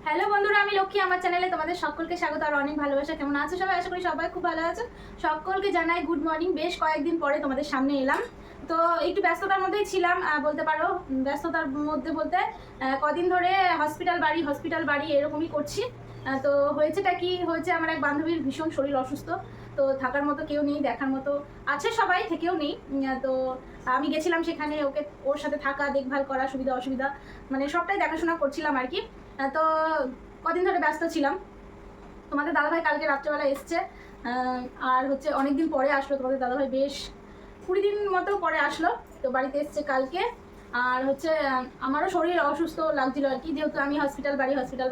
Hello বন্ধুরা, আমি লক্ষ্মী। আমার চ্যানেলে তোমাদের সকলকে স্বাগত আর অনেক ভালোবাসা। কেমন আছো সবাই? আশা করি সবাই খুব ভালো আছো। সকলকে জানাই গুড মর্নিং। বেশ কয়েকদিন পরে তোমাদের সামনে এলাম, তো একটু ব্যস্ততার মধ্যেই ছিলাম বলতে পারো। ব্যস্ততার মধ্যে বলতে কদিন ধরে হসপিটাল বাড়ি এরকমই করছি। তো হয়েছেটা কি হয়েছে, আমার এক বান্ধবীর ভীষণ শরীর অসুস্থ। তো থাকার মতো কেউ নেই, দেখার মতো আছে সবাই, থেকেও নেই। তো আমি গেছিলাম সেখানে, ওর সাথে থাকা, দেখভাল করা, সুবিধা অসুবিধা মানে সবটাই দেখাশোনা করছিলাম আর কি। তো কদিন ধরে ব্যস্ত ছিলাম। তোমাদের দাদাভাই কালকে রাত্রেবেলা এসছে, আর হচ্ছে অনেকদিন পরে আসলো তোমাদের দাদাভাই, বেশ 20 দিন মতো পরে আসলো। তো বাড়িতে এসছে কালকে। আর হচ্ছে আমারও শরীর অসুস্থ লাগছিল আর কি, যেহেতু আমি হসপিটাল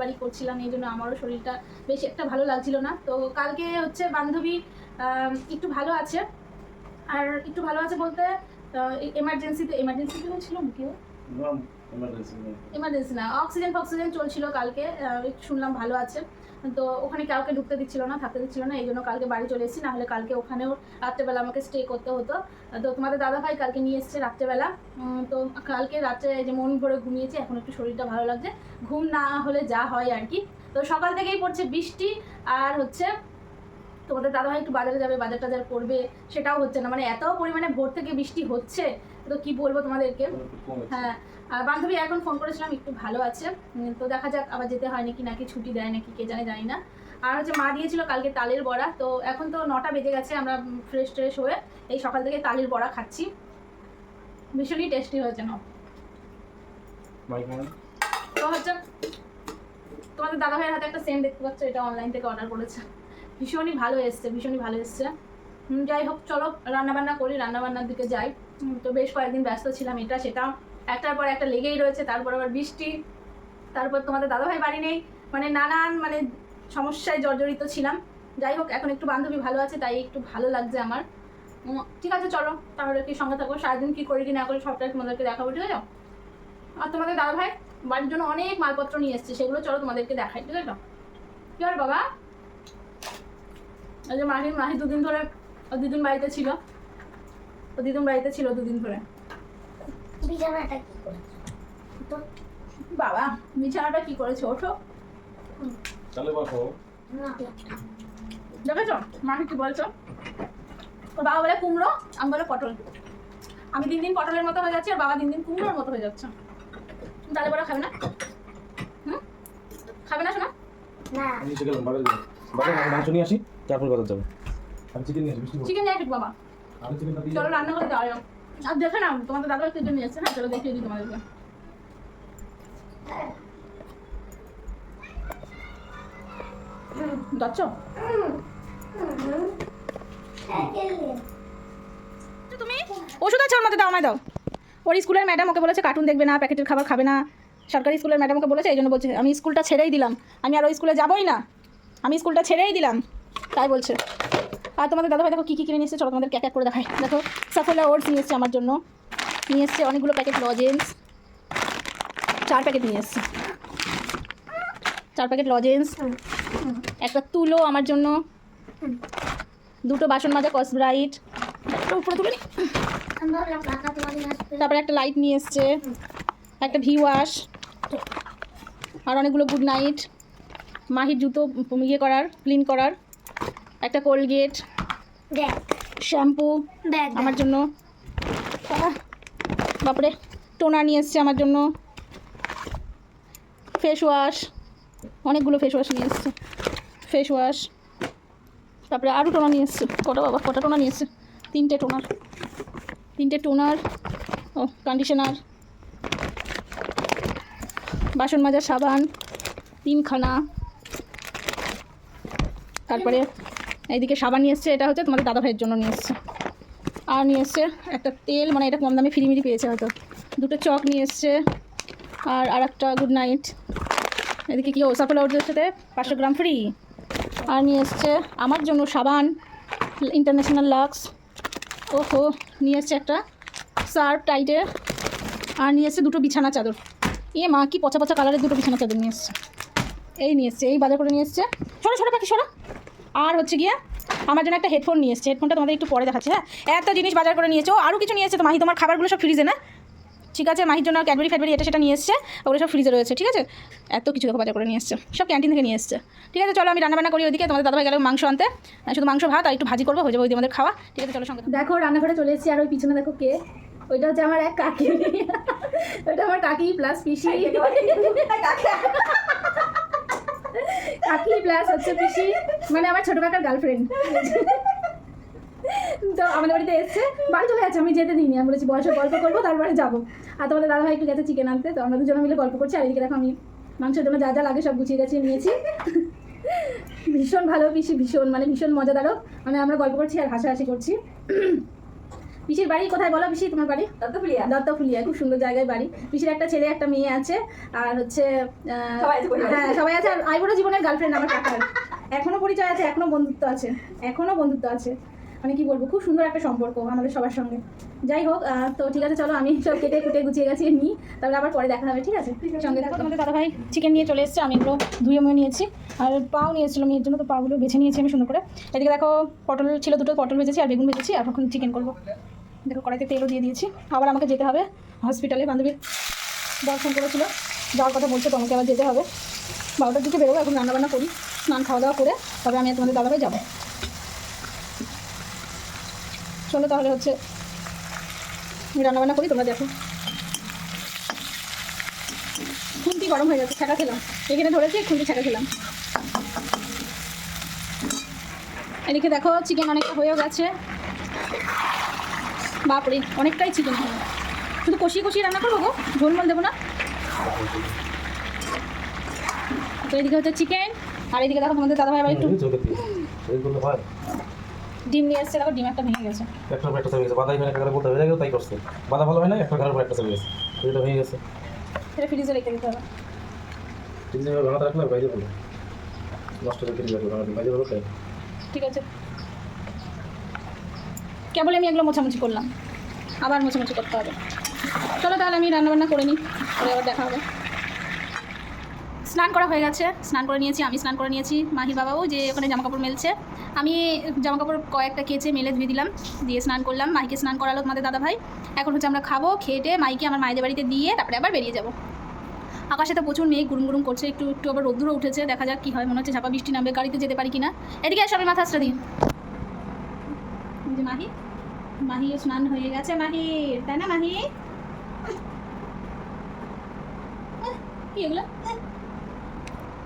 বাড়ি করছিলাম, এই জন্য আমারও শরীরটা বেশ একটা ভালো লাগছিল না। তো কালকে হচ্ছে বান্ধবী একটু ভালো আছে। আর একটু ভালো আছে বলতে এমার্জেন্সিতে হয়েছিল কেউ এমার্জেন্সি না, অক্সিজেন চলছিল কালকে। একটু শুনলাম ভালো আছে। তো ওখানে কাউকে ঢুকতে দিচ্ছিল না, থাকতে দিচ্ছিল না, এই জন্য কালকে বাড়ি চলে এসেছি। নাহলে কালকে ওখানেও রাত্রেবেলা আমাকে স্টে করতে হতো। তো তোমাদের দাদাভাই কালকে নিয়ে এসছে রাত্রেবেলা। তো কালকে রাত্রে যে মন ভরে ঘুমিয়েছি, এখন একটু শরীরটা ভালো লাগছে। ঘুম না হলে যা হয় আর কি। তো সকাল থেকেই পড়ছে বৃষ্টি। আর হচ্ছে তোমাদের দাদাভাই একটু বাজারে যাবে, বাজার টাজার করবে, সেটাও হচ্ছে না। মানে এত পরিমাণে ভোর থেকে বৃষ্টি হচ্ছে, তো কি বলবো তোমাদেরকে। হ্যাঁ, আর বান্ধবী এখন ফোন করেছিলাম, একটু ভালো আছে। তো দেখা যাক আবার যেতে হয় নাকি ছুটি দেয় নাকি, কে জানি না। আর হচ্ছে মা দিয়েছিল কালকে তালের বড়া। তো এখন তো 9টা বেজে গেছে, আমরা ফ্রেশ হয়ে এই সকাল থেকে তালের বড়া খাচ্ছি। ভীষণই টেস্টি হয়েছে না। তো হচ্ছে তোমাদের দাদাভাইয়ের হাতে একটা সেন্ট দেখতে পাচ্ছ, এটা অনলাইন থেকে অর্ডার করেছে। ভীষণই ভালো এসছে। যাই হোক, চলো রান্নাবান্না করি, রান্নাবান্নার দিকে যাই। তো বেশ কয়েকদিন ব্যস্ত ছিলাম, এটা সেটা একটার পর একটা লেগেই রয়েছে। তারপর আবার বৃষ্টি, তারপর তোমাদের দাদাভাই বাড়ি নেই, মানে নানান সমস্যায় জর্জরিত ছিলাম। যাই হোক, এখন একটু বান্ধবী ভালো আছে, তাই একটু ভালো লাগছে আমার। ঠিক আছে, চলো তাহলে কি সঙ্গে থাকবো। সারাদিন কী করি কি না করি সবটাই তোমাদেরকে দেখাবো, ঠিক আছে? আর তোমাদের দাদাভাই বাড়ির জন্য অনেক মালপত্র নিয়ে এসছে, সেগুলো চলো তোমাদেরকে দেখাই, ঠিক আছে? কি আর বাবা, এই যে মাহি দুদিন ধরে দিদুন বাড়িতে ছিল, দুদিন ধরে। বিছানাটা কি করেছো? বাবা বিছানাটা কি করেছে, ওঠো। দেখেছো মাহি কি বলছো? বাবা বলে কুমড়ো, আমি বলে পটল। আমি দিন পটলের মতো হয়ে যাচ্ছি, আর বাবা দিন কুমড়োর মতো হয়ে যাচ্ছে। তাহলে বড় খাবে না? খাবে না শোনা? না, মাংস নিয়ে আসি, তারপর বাজার যাবে। আমি চিকেন নিয়ে আসি। চিকেন নিয়ে আসি বাবা। আমি চিকেনটা দিয়ে চলো রান্না করে দেওয়া যাও। আর দেখে নাও তোমাদের দাদা কি নিয়ে এসছে। হ্যাঁ চলো দেখিয়ে দিই তোমাদেরকে। যাচ্ছ? তুমি ওষুধ আছে ওর মধ্যে, দাও আমায় দাও। ওর স্কুলের ম্যাডাম ওকে বলেছে কার্টুন দেখবে না, প্যাকেটের খাবার খাবে না। সরকারি স্কুলের ম্যাডাম ওকে বলেছে, এই জন্য বলছে আমি স্কুলটা ছেড়েই দিলাম, আমি আর ওই স্কুলে যাবোই না, আমি স্কুলটা ছেড়েই দিলাম, তাই বলছে। আর তোমাদের দাদাভাই দেখো কী কিনে নিয়ে এসছে, চলো তোমাদের এক করে দেখাই। দেখো সাফোলা ওটস নিয়ে এসছে আমার জন্য, নিয়ে এসছে অনেকগুলো প্যাকেট লজেন্স, 4 প্যাকেট নিয়ে এসছে, 4 প্যাকেট লজেন্স, একটা তুলো আমার জন্য, 2টো বাসন মাজা কসব্রাইট, উপরে তুলে তারপরে একটা লাইট নিয়ে এসছে, একটা ভি ওয়াশ, আর অনেকগুলো গুড নাইট, মাহির জুতো ক্লিন করার, একটা কোলগেট, শ্যাম্পু আমার জন্য, তারপরে টোনার নিয়ে এসছে আমার জন্য, ফেস ওয়াশ, অনেকগুলো ফেস ওয়াশ নিয়ে এসছে, ফেস ওয়াশ, তারপরে আরও টোনার নিয়ে এসছে। কটা টোনার নিয়ে এসছে? 3টে টোনার, ও কন্ডিশনার, বাসন মাজার সাবান 3খানা, তারপরে এইদিকে সাবান নিয়ে এসছে, এটা হচ্ছে তোমাদের দাদাভাইয়ের জন্য নিয়ে এসছে। আর নিয়ে এসছে একটা তেল, মানে এটা কম দামে ফিরিমিরি পেয়েছে হয়তো। 2টো চক নিয়ে এসছে, আর একটা গুড নাইট। এদিকে কি সাফল ওটসের সাথে 500 গ্রাম ফ্রি। আর নিয়ে এসছে আমার জন্য সাবান ইন্টারন্যাশনাল লাক্স, ওহো, নিয়ে এসছে একটা সার্ফ টাইটের, আর নিয়ে এসছে 2টো বিছানা চাদর। মা কি পচা কালারের 2টো বিছানা চাদর নিয়ে এসছে। এই বাজার করে নিয়ে এসছে। ছোটো পাখি সরা। আর হচ্ছে গিয়ে আমার জন্য একটা হেডফোন নিয়ে এসছে, হেডফোনটা তোমাদের একটু পরে দেখাচ্ছি। হ্যাঁ, এত জিনিস বাজার করে নিয়েছো, আরও কিছু নিয়ে এসছে তো মাহি, তোমার খাবারগুলো সব ফ্রিজে না? ঠিক আছে, মাহির জন্য ক্যাডবেরি ফ্যাডবেরি এটা সেটা নিয়ে এসছে, ওগুলো সব ফ্রিজে রয়েছে। ঠিক আছে, এত কিছু দেখো বাজার করে নিয়ে এসছে, সব ক্যান্টিন থেকে নিয়ে এসছে। ঠিক আছে, চলো আমি রান্নাবান্না করি। ওইদিকে তোমাদের দাদাভাই গেলে মাংস আনতে, শুধু মাংস ভাত আর একটু ভাজি করবো, হয়ে যাবে ওইদিকে আমাদের খাওয়া। ঠিক আছে, চলো সঙ্গে দেখো রান্নাঘরে চলে এসেছি। আর ওই পিছনে দেখো কে, ওইটা হচ্ছে আমার এক কাকি, ওইটা আমার কাকি প্লাস পিসি, কাকি প্লাস হচ্ছে পিসি, মানে আমার ছোটো কাকার গার্লফ্রেন্ড। তো আমাদের বাড়িতে এসছে, বাড়ি চলে যাচ্ছে, আমি যেতে দিইনি, আমি বলেছি বয়সে গল্প করবো তারপরে যাবো। আর তোমাদের দাদাভাই একটু গেছে চিকেন আনতে, তো আমরা দুজনে মিলে গল্প করছি। আর এদিকে দেখো আমি মাংসের জন্য যা যা লাগে সব গুছিয়ে গাছিয়ে নিয়েছি। ভীষণ ভালো পিসি, ভীষণ মানে ভীষণ মজাদারও, মানে আমরা গল্প করছি আর হাসাহাসি করছি। পিসির বাড়ি কোথায় বলো পিসি, তোমার বাড়ি? দত্তফুলিয়া। দত্তফুলিয়া, খুব সুন্দর জায়গায় বাড়ি। পিসির একটা ছেলে একটা মেয়ে আছে, আর হচ্ছে হ্যাঁ সবাই আছে। আর আইবুড়ো জীবনের গার্লফ্রেন্ড আমার কাকার, এখনো পরিচয় আছে, এখনো বন্ধুত্ব আছে, এখনো বন্ধুত্ব আছে, মানে কি বলবো, খুব সুন্দর একটা সম্পর্ক আমাদের সবার সঙ্গে। যাই হোক, তো ঠিক আছে, চলো আমি সব কেটে কুটে গুছিয়ে গেছি নিই, তাহলে আবার পরে দেখা হবে। ঠিক আছে, সঙ্গে দেখো। তোমাদের দাদাভাই চিকেন নিয়ে চলে এসেছে, আমি এগুলো ধুয়ে মুয়ে নিয়েছি। আর পাও নিয়েছিল মেয়ের জন্য, তো পাগুলো বেছে নিয়েছি আমি সুন্দর করে। এদিকে দেখো পটল ছিল দুটো, পটল ভেজেছি আর বেগুন ভেজেছি, আর এখন চিকেন করবো। দেখো কড়াইতে তেলও দিয়ে দিয়েছি। আবার আমাকে যেতে হবে হসপিটালে, বান্ধবীর দর্শন করেছিল, যাওয়ার কথা বলছে, তো আমাকে আবার যেতে হবে। 12টার দিকে বেরোবো, এখন রান্নাবান্না করি, স্নান খাওয়া দাওয়া করে তবে আমি তোমাদের দাদাভাই যাবো। চলো তাহলে হচ্ছে আমি রান্নাবান্না করি, তোমরা দেখো। খুন্তি গরম হয়ে গেছে, ছাঁকা খেলাম, এখানে ধরেছি খুন্তি ছাঁকা খেলাম। এদিকে দেখো চিকেন অনেকটা হয়েও গেছে, বাপরে অনেকটাই চিকেন, শুধু কষিয়ে কষিয়ে রান্না করবো গো, ঝোলমোল দেবো না। তো এদিকে হচ্ছে চিকেন, আর এদিকে দেখো তোমাদের দাদাভাই আবার একটু ডিম নিয়ে এসছে। দেখো ডিম একটা ভেঙে গেছে, একটা একটা ভেঙে গেছে, বাদা এখানে একটা বলতে হয়ে গেছে, তাই করছে। বাদা ভালো হয় না, একটা ঘরের একটা ভেঙে গেছে, এটা ভেঙে গেছে। এটা ফ্রিজে রেখে দিতে হবে। ফ্রিজে ভাঙা রাখলে বাইরে পড়ে নষ্ট করে ফ্রিজে রাখলে বাইরে ভালো খাই। ঠিক আছে, কেবল আমি এগুলো মোছামুছি করলাম, আবার মোছামুছি করতে হবে। চলো তাহলে আমি রান্নাবান্না করে নিই, পরে আবার দেখা হবে। স্নান করা হয়ে গেছে, স্নান করে নিয়েছি, আমি স্নান করে নিয়েছি। মাহির বাবাও যে ওখানে জামাকাপড় মেলছে, আমি জামাকাপড় কয়েকটা কেচে মেলে ধুয়ে দিলাম, দিয়ে স্নান করলাম। মাহিকে স্নান করালো তোমাদের দাদাভাই। এখন হচ্ছে আমরা খাবো, খেটে মাইকে আমার মায়েদের বাড়িতে দিয়ে তারপরে আবার বেরিয়ে যাবো। আকাশে তো প্রচুর মেঘ গুরুম গুরুম করছে, একটু একটু আবার রোদ্দুরও উঠেছে, দেখা যাক কী হয়। মনে হচ্ছে ঝাপা বৃষ্টি নামবে, গাড়িতে যেতে পারি কি না। এদিকে সবাই মাথা আশ্রা দিই। যে মাহি, মাহিও স্নান হয়ে গেছে মাহির, তাই না মাহি? কি এগুলো?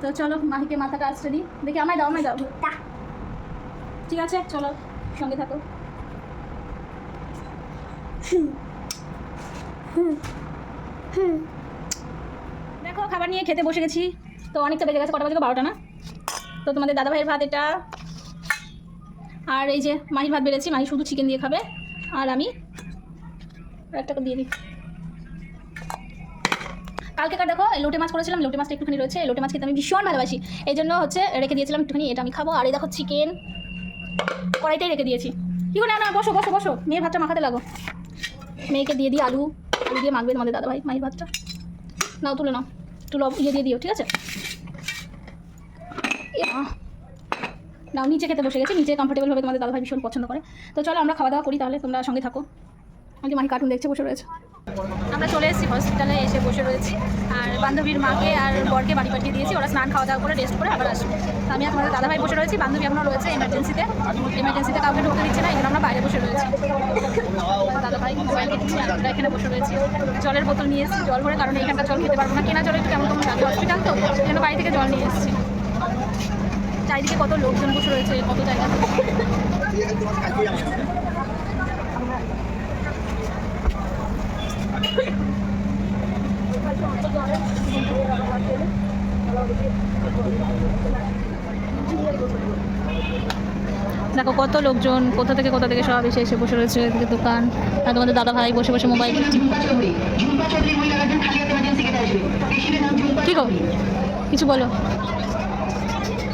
তো চলো মাহিকে মাথাটা আশ্রয় দিই, দেখি আমায় দাও, আমায় দাও। ঠিক আছে, চলো সঙ্গে থাকো। দেখো খাবার নিয়ে খেতে বসে গেছি, তো অনেকটা বেজে গেছে, কটা বাজে? 12টা না? তো তোমাদের দাদাভাইয়ের ভাত এটা, আর এই যে মাহির ভাত বেড়েছি, মাহি শুধু চিকেন দিয়ে খাবে, আর আমি একটা দিয়ে দিই। কালকেকার দেখো লোটে মাছ করেছিলাম, লোটে মাছটা একটুখানি রয়েছে, লোটে মাছ খেতে আমি ভীষণ ভালোবাসি, এই জন্য হচ্ছে রেখে দিয়েছিলাম একটুখানি, এটা আমি খাবো। আর এই দেখো চিকেন কড়াইতেই রেখে দিয়েছি। কি করে? না বসো বসো বসো, মেয়ের ভাতটা মাখাতে লাগো। মেয়েকে দিয়ে দিই, আলু আলু দিয়ে মাখবে তোমাদের দাদাভাই মাহির ভাতটা। নাও তুলে নাও, একটু ইয়ে দিয়ে দিও, ঠিক আছে? নাও, নিচে খেতে বসে গেছি, নিচে কমফোর্টেবল হবে, তোমাদের দাদাভাই ভীষণ পছন্দ করে। তো চলো আমরা খাওয়া দাওয়া করি তাহলে, তোমরা সঙ্গে থাকো। আমি মাহি কার্টুন দেখছে, বসে রয়েছে। আমরা চলে এসেছি হসপিটালে, এসে বসে রয়েছি, আর বান্ধবীর মাকে আর বরকে বাড়ি পাঠিয়ে দিয়েছি, ওরা স্নান খাওয়া দাওয়া করে রেস্ট করে আবার আসবে। আমি আর তোমাদের দাদাভাই বসে রয়েছি, বান্ধবী এখনও রয়েছে এমার্জেন্সিতে কাউকে ঢুকতে দিচ্ছে না, এখানে আমরা বাইরে বসে রয়েছি। দাদাভাই মোবাইল দিচ্ছি, আমরা এখানে বসে রয়েছি। জলের বোতল নিয়ে এসেছি জল ভরে, কারণ এখানকার জল খেতে পারবো না, কেনা জল একটু কেমন কেমন লাগে, হসপিটাল তো, এখানে বাড়ি থেকে জল নিয়ে এসেছি। চারিদিকে কত লোকজন বসে রয়েছে, কত জায়গা। দেখো কত লোকজন, কোথা থেকে সব এসে এসে বসে রয়েছে। এদিকে দোকান, আর তোমাদের দাদাভাই বসে বসে মোবাইল দেখছে। কি গো, কিছু বলো?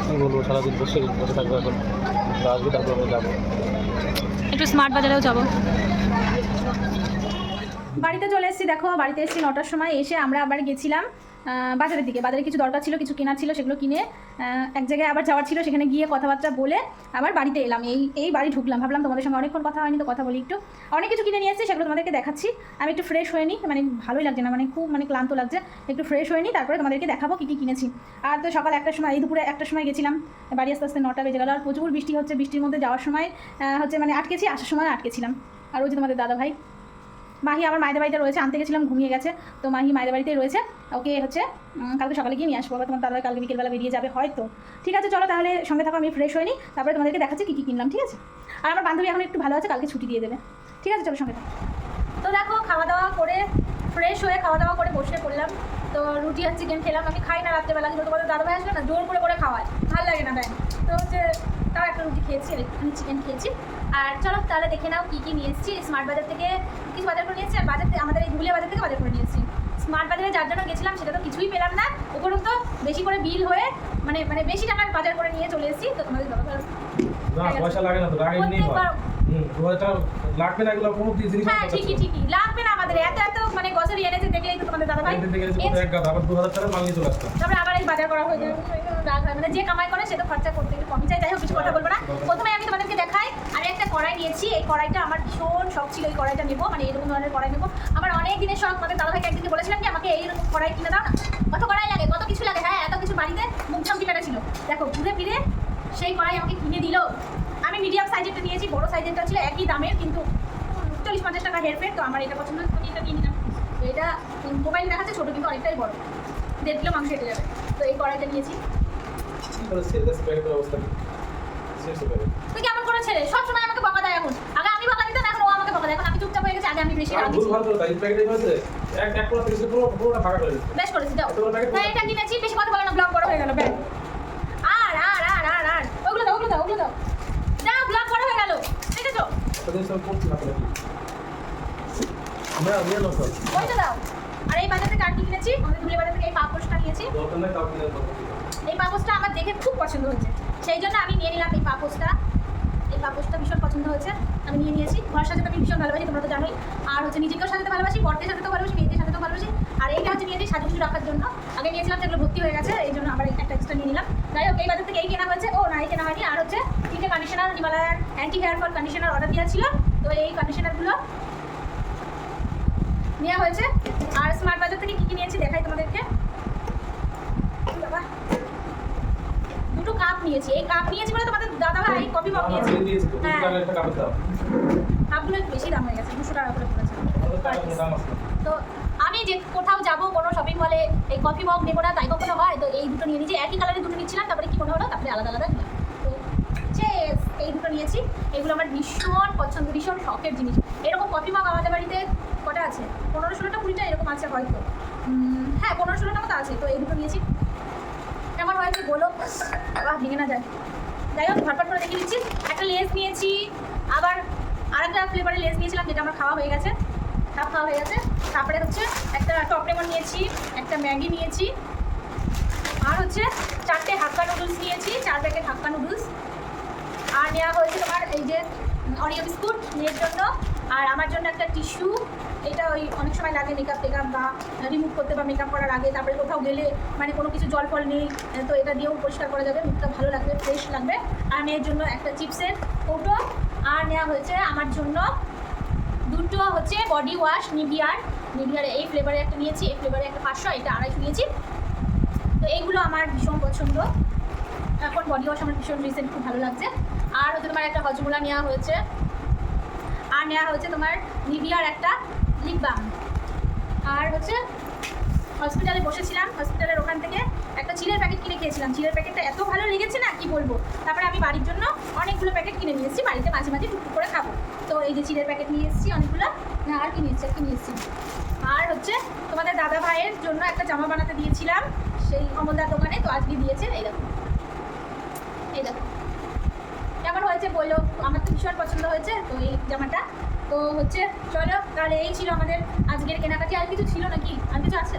কি বলবো, সারাদিন বসে থাকবো, এখন আসবে তারপর আমরা যাবো, একটু স্মার্ট বাজারেও যাবো। বাড়িতে চলে এসেছি, দেখো বাড়িতে এসেছি 9টার সময়, এসে আমরা আবার গেছিলাম বাজারের দিকে। বাজারে কিছু দরকার ছিল, কিছু কেনার ছিল, সেগুলো কিনে এক জায়গায় আবার যাওয়ার ছিল, সেখানে গিয়ে কথাবার্তা বলে আবার বাড়িতে এলাম। এই বাড়ি ঢুকলাম, ভাবলাম তোমাদের সঙ্গে অনেকক্ষণ কথা হয়নি তো কথা বলি একটু। অনেক কিছু কিনে নিয়ে এসেছি, সেগুলো তোমাদেরকে দেখাচ্ছি। আমি একটু ফ্রেশ হয়ে নিই, মানে ভালোই লাগছে না, মানে খুব ক্লান্ত লাগছে, একটু ফ্রেশ হয়ে নিই, তারপরে তোমাদেরকে দেখাবো কী কী কিনেছি। আর তো সকাল 1টার সময়, এই দুপুরে 1টার সময় গেছিলাম, বাড়ি আস্তে আস্তে 9টা বেজে গেল। আর প্রচুর বৃষ্টি হচ্ছে, বৃষ্টির মধ্যে যাওয়ার সময় হচ্ছে আটকেছি, আসার সময় আটকেছিলাম। আর ওই যে তোমাদের দাদা ভাই মাহি আমার মায়েদের বাড়িতে রয়েছে, আনতে গেছিলাম, ঘুমিয়ে গেছে, তো মাহি মায়েদের বাড়িতেই রয়েছে। ওকে হচ্ছে কালকে সকালে গিয়ে নিয়ে আসবো, তোমার দাদা ভাই কালকে বিকেলবেলা বেরিয়ে যাবে হয়তো। ঠিক আছে, চলো তাহলে সঙ্গে থাকো, আমি ফ্রেশ হয়ে নিই, তারপরে তোমাদেরকে দেখাচ্ছি কী কী কিনলাম। ঠিক আছে, আর আমার বান্ধবী এখন একটু ভালো আছে, কালকে ছুটি দিয়ে দেবে। ঠিক আছে, চলো সঙ্গে থাকো। তো দেখো, খাওয়া দাওয়া করে ফ্রেশ হয়ে খাওয়া দাওয়া করে বসে পড়লাম। তো রুটি আর চিকেন খেলাম, আমি খাই না রাত্রেবেলা, কিন্তু তোমাদের দাদা ভাই আসবে না, জোর করে খাওয়ায়, ভালো লাগে না ব্যাং। তো হচ্ছে তাও একটা রুটি খেয়েছি আর একটুখানি চিকেন খেয়েছি। আর চলো তাহলে দেখে নাও কী কী নিয়ে এসেছি। স্মার্ট বাজার থেকে কিছু বাজার করে নিয়েছি, আর বাজার থেকে আমাদের এই ধুলিয়া বাজার থেকে বাজার করে নিয়েছি। স্মার্ট বাজারে যার জন্য গেছিলাম সেটা তো কিছুই পেলাম না, উপরন্তু বেশি করে বিল হয়ে মানে বেশি টাকার বাজার করে নিয়ে চলে এসেছি। তো তোমাদের দাদা ভাই না পয়সা লাগে না তো, লাগে নেই হয়। 2000 লাগবে না, এগুলো কোনো জিনিস হ্যাঁ ঠিকই লাগবে না আমাদের, এত গ্রসারি এনেছে দেখলেই তো তোমাদের দাদা ভাই এক গাদা, আবার 2000 টাকা মাল নিয়ে চলে আসতাম। তারপরে আবার এই বাজার করা হয়ে যায়, রাগ হয়, যে কামাই করে সে তো খরচা করতে একটু কমই চাই। যাই হোক, কিছু কথা বলবো না। প্রথমে আমি তোমাদেরকে দেখাই, আমি একটা কড়াই নিয়েছি। এই কড়াইটা আমার ভীষণ শখ ছিল, এই কড়াইটা নেবো, এরকম ধরনের কড়াই নেবো। আমার অনেক দিনের শখ, আমাদের দাদা ভাইকে একদিন বলেছিলাম কি আমাকে এইরকম কড়াই কিনে দাও না। কত কড়াই লাগে, কত কিছু লাগে, হ্যাঁ এত কিছু বাড়িতে মুখ ঝামকি পেটা ছিল। দেখো ঘুরে ফিরে সেই কড়াই আমাকে কিনে দিল। আমি মিডিয়াম সাইজেরটা নিয়েছি, বড় সাইজেরটা ছিল একই দামের, কিন্তু 40-50 টাকা হেরফের। তো আমার এটা পছন্দ, আমি এটা নিয়ে নিলাম। তো এটা মোবাইল দেখাচ্ছে ছোটো, কিন্তু অনেকটাই বড়, 1.5 কিলো মাংস হেঁটে যাবে। তো এই কড়াইটা নিয়েছি। তুই কেমন করে ছেড়ে সবসময় আমাকে বকা দেয়, এখন আগে আমি বকা দিতাম, এখন ও আমাকে বকা দেয়। এখন আমি চুপচাপ হয়ে গেছি, আগে আমি বেশি বেশ করেছি, যাও। হ্যাঁ এটা কিনেছি, বেশি কথা বলো না, ব্লগ বড় হয়ে গেল। ব্যাগ আর আর আর আর আর ওগুলো দাও, ওগুলো দাও, ওগুলো দাও, যাও, ব্লগ বড় হয়ে গেল। ঠিক আছে, ওইটা দাও। আর এই বাজার থেকে আর কি কিনেছি, আমাদের ধুলে বাজার থেকে এই পাপোশটা নিয়েছি। এই পাপোশটা আমার দেখে খুব পছন্দ হয়েছে, সেই জন্য আমি নিয়ে নিলাম এই পাপোশটা। এই পাপোশটা ভীষণ পছন্দ হয়েছে, আমি নিয়ে নিয়েছি। ঘর সাজাতে আমি ভীষণ ভালোবাসি, তোমরা তো জানোই। আর হচ্ছে নিজেকেও সাজাতে ভালোবাসি, বরদের সাজাতেও ভালোবাসি, মেয়েদের সাজাতেও ভালোবাসি। আর এইটা হচ্ছে নিয়েছি সাজুগুজু রাখার জন্য। আগে নিয়েছিলাম, যেগুলো ভর্তি হয়ে গেছে, এই জন্য আবার একটা এক্সট্রা নিয়ে নিলাম। যাই হোক, এই বাজার থেকে এই কেনা হয়েছে। ও না, এই কেনা হয়নি। আর হচ্ছে 3টে কন্ডিশনার, হিমালয়ার anti hair fall conditioner order দেওয়া ছিল, তো এই কন্ডিশনারগুলো নেওয়া হয়েছে। আর স্মার্ট বাজার থেকে কী কী নিয়েছি দেখাই তোমাদেরকে। বাবা, 2টো কাপ নিয়েছি। এই কাপ নিয়েছি বলে তোমাদের দাদা ভাই কফি মগ নিয়েছি। হ্যাঁ, কাপগুলো একটু বেশি দাম হয়ে গেছে, 200 টাকা করে পড়েছে। তো আমি যে কোথাও যাব, কোনো শপিং মলে এই কফি মগ নেবো না, তাই কখনো হয়। তো এই দুটো নিয়ে নিয়েছি, একই কালারের দুটো নিচ্ছিলাম, তারপরে কি মনে হলো, তারপরে আলাদা আলাদা নিলাম। তো এই দুটো নিয়েছি। এগুলো আমার ভীষণ পছন্দ, ভীষণ শখের জিনিস। এরকম কফি মগ আমাদের বাড়িতে কটা আছে, 15-16টা 20টা এরকম আছে হয়তো। হ্যাঁ 15-16টা মতো আছে। তো এই দুটো নিয়েছি। কেমন হয়েছে বলো, ভেঙে না যায়। যাই হোক, ঝটপট করে দেখে নিচ্ছি। একটা লেস নিয়েছি, আবার আরেকটা ফ্লেভারের লেস নিয়েছিলাম, যেটা আমার খাওয়া হয়ে গেছে, সব খাওয়া হয়ে গেছে। তারপরে হচ্ছে একটা টপ লেমন নিয়েছি, একটা ম্যাগি নিয়েছি, আর হচ্ছে 4টে হাক্কা নুডলস নিয়েছি, 4 প্যাকেট হাক্কা নুডলস। আর নেওয়া হয়েছে তোমার এই যে অরিও বিস্কুট মেয়ের জন্য, আর আমার জন্য একটা টিস্যু। এটা ওই অনেক সময় লাগে মেকআপ টেকআপ বা রিমুভ করতে বা মেকআপ করার আগে, তারপরে কোথাও গেলে কোনো কিছু জল ফল নেই, তো এটা দিয়েও পরিষ্কার করা যাবে, মুখটা ভালো লাগবে, ফ্রেশ লাগবে। আর মেয়ের জন্য একটা চিপসের কৌটো। আর নেওয়া হয়েছে আমার জন্য 2টো হচ্ছে বডি ওয়াশ, নিভিয়ার এই ফ্লেভারে একটা নিয়েছি, এই ফ্লেভারে একটা 500, এটা 250 নিয়েছি। তো এইগুলো আমার ভীষণ পছন্দ, এখন বডি ওয়াশ আমার ভীষণ রিসেন্ট খুব ভালো লাগছে। আর হচ্ছে তোমার একটা হজমোলা নেওয়া হয়েছে। আর নেওয়া হচ্ছে তোমার নিভিয়ার একটা লিপ বাম। আর হচ্ছে হসপিটালে বসেছিলাম, হসপিটালের ওখান থেকে একটা চিলের প্যাকেট কিনে খেয়েছিলাম। চিলের প্যাকেটটা এত ভালো লেগেছে না, কি বলবো। তারপরে আমি বাড়ির জন্য অনেকগুলো প্যাকেট কিনে নিয়ে এসেছি, বাড়িতে মাঝে মাঝে টুকটুক করে খাবো। তো এই যে চিলের প্যাকেট নিয়ে এসেছি অনেকগুলো। না আর কি নিয়ে এসেছি। আর হচ্ছে তোমাদের দাদা ভাইয়ের জন্য একটা জামা বানাতে দিয়েছিলাম সেই অমলদার দোকানে, তো আজকে দিয়েছে। এই দেখো, এই দেখো কেমন হয়েছে বললো, আমার তো ভীষণ পছন্দ হয়েছে। তো এই জামাটা তো হচ্ছে, চলো তাহলে এই ছিল আমাদের আজকের কেনাকাটি। আর কিছু ছিল নাকি, আর কিছু আছে,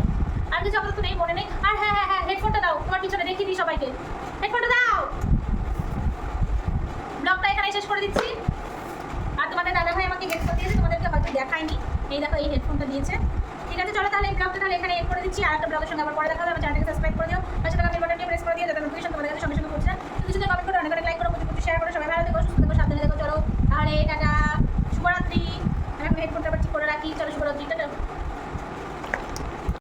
আর কিছু আপাতত নেই, মনে নেই। আর হ্যাঁ হ্যাঁ হ্যাঁ, হেডফোনটা দাও, তোমার পিছনে দেখিয়ে দিই সবাইকে, হেডফোনটা দাও। ব্লগটা এখানে শেষ করে দিচ্ছি। আর তোমাদের দাদা ভাই আমাকে হেডফোন দিয়েছে, তোমাদেরকে হয়তো দেখায়নি, এই দেখো এই হেডফোনটা দিয়েছে। ঠিক ঠিক আছে, চলো তাহলে এই ব্লগটা তাহলে এখানে এড করে দিচ্ছি। আর একটা ব্লগের সঙ্গে আবার পরে দেখা হবে। আমার চ্যানেলটাকে সাবস্ক্রাইব করে দিও।